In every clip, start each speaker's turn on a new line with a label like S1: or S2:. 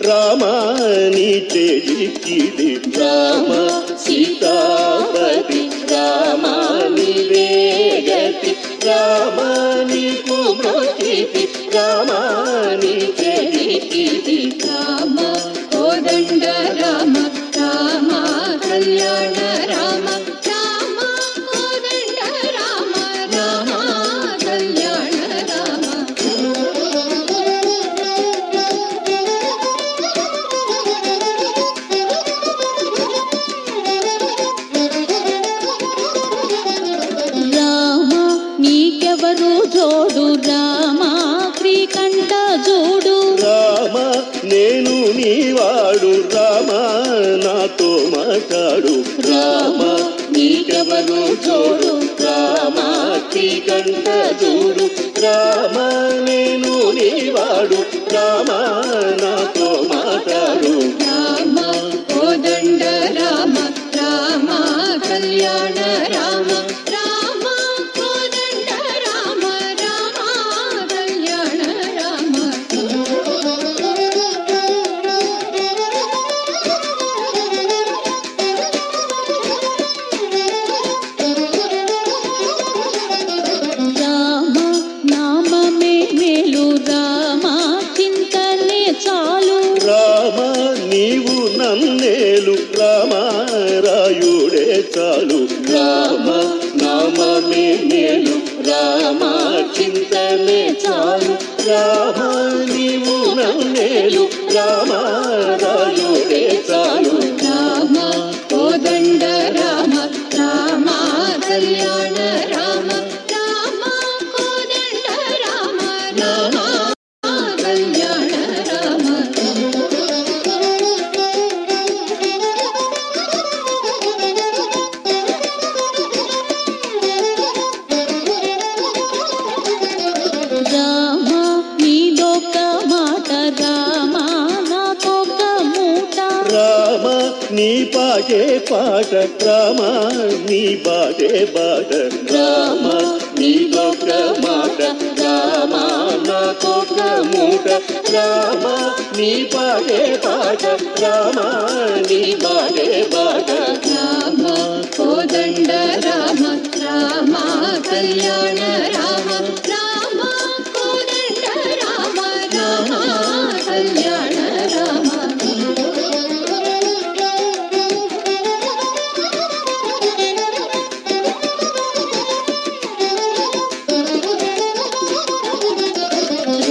S1: రామాని చెలికిది రామ సీతాపతి రామాని వేగతి రామాని కుమృతిది రామాని చెలికిది
S2: రామ కోదండ రామ రామ కళ్యాణ రామ రామ కోదండ రామ రామ కళ్యాణ రామ జోడు రామ శ్రీకంఠ జోడు
S1: రామ నేను నీవాడు రామ నాతో మాట్లాడు
S2: రామ నీకెవరు జోడు రామ శ్రీకంఠ జోడు
S1: రామ నేను నీవాడు రామ నాతో మాట్లాడు
S2: రామ కోదండ రామ రామ కళ్యాణ రామ రామ కోదండ రామ రామ కళ్యాణ రామ రామ నామమే మేలు రామ చింతనే చాలు
S1: రామ నీవు నన్నేలు రామ రాయుడే చాలు
S2: రామ నామమే మేలు రామ చింతనే చాలు
S1: రామ నీవు నన్నేలు రామ రాయుడే చాలు
S2: రామ కోదండ రామ రామ కళ్యాణ రామ రామ కోదండ రామ రామ కళ్యాణ రామ రామ నీదొక మాట రామ నాకొక మూట
S1: రామ నీ పాటే పాట రామ నీ బాటే బాట
S2: రామ నీదొక మాట రామ నాకొక మూట
S1: రామ నీ పాటే పాట రామ నీ బాటే బాట
S2: రామ కోదండ రామ రామ కళ్యాణ రామ రామ కోదండ రామ రామ కళ్యాణ రామ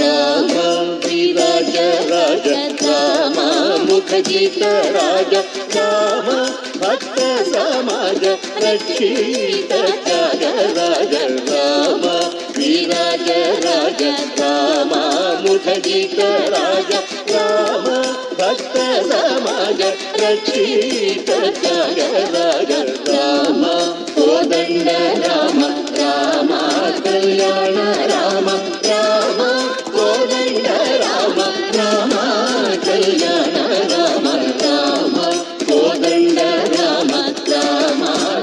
S1: రామ విరాజ రాజ రామ ముఖజిత రాజ రామ భక్త సమాజ రక్షిత త్యాగ రాజ రామ విరాజ రాజ రామ ముఖజిత రాజ రామ భక్త సమాజ రక్షిత త్యాగ రాజ రామ కోదండ రామ రామ కళ్యాణ రామ రామ కోదండ రామ రామ కళ్యాణ రామ రామ కోదండ రామ రామ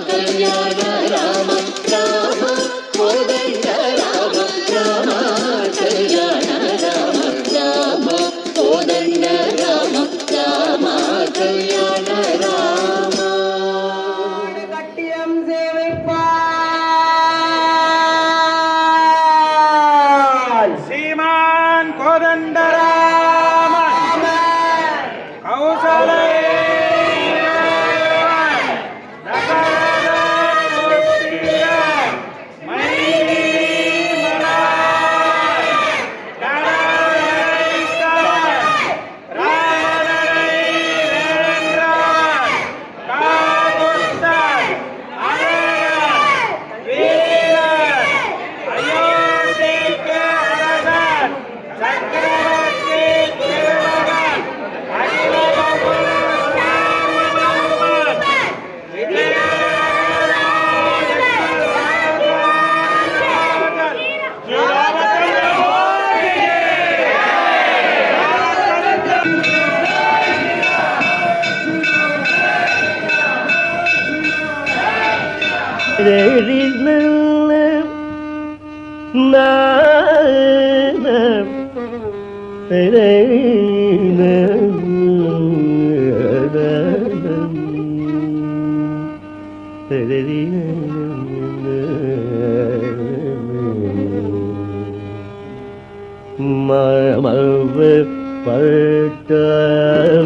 S1: కళ్యాణ రామ రామ కోదండ రామ రామ కళ్యాణ రామ రామ కోదండ రామ రామ కళ్యాణ రామ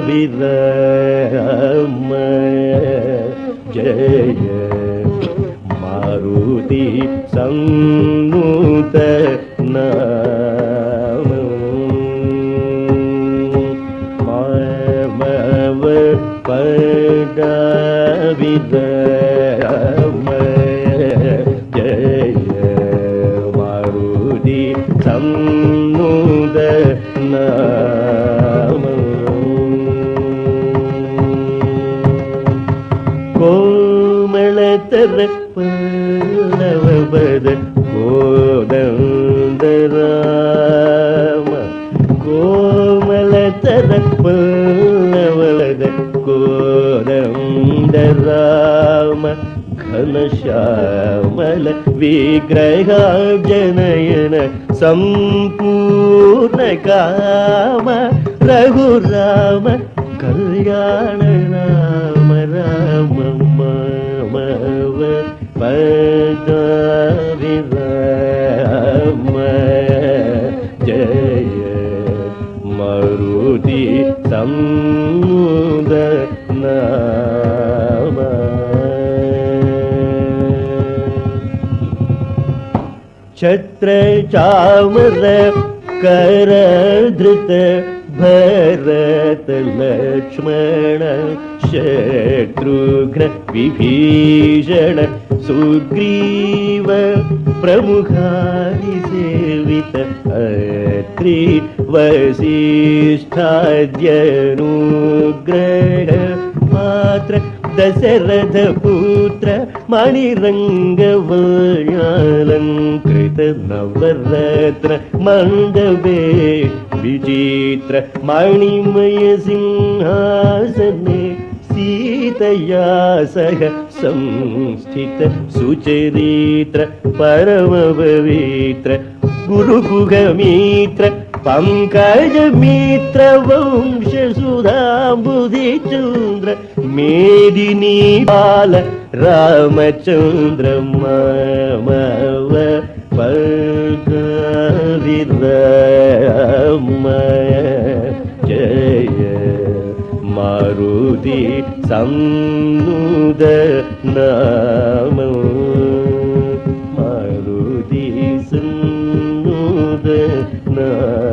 S1: विराम जय मारुति संनुत नाम मामव पद विराम जय मारुति संनुत नाम कोमलतर पल्लवपद कोदंडराम कोमलतर पल्लवपद कोदंडराम घनश्यामल विग्रह जनयन संपूर्ण काम रघुराम कल्याण राम राम मामव पद विराम जय मारुति संनुत नाम छत्र चामर करधृत भरत लक्ष्मण शत्रुघ्न विभीषण सुग्रीव प्रमुखादि सेवित अत्रि वसिष्ठाद्यनुग्रह पात्र दशरथ पुत्र मणिरंगवल्यालंकृत नवरत्न मंडपे विचित्र मणिमय सिंहासने सीतया सह संस्थित सुचरित्र परम पवित्र गुरुकुगमित्र पंकज मित्र वंश सुधाबुधिचंद्र मेदिनी बाल रामचंद्र मामव पद विराम जय मारुति संनुत नाम मारुति संनुत नाम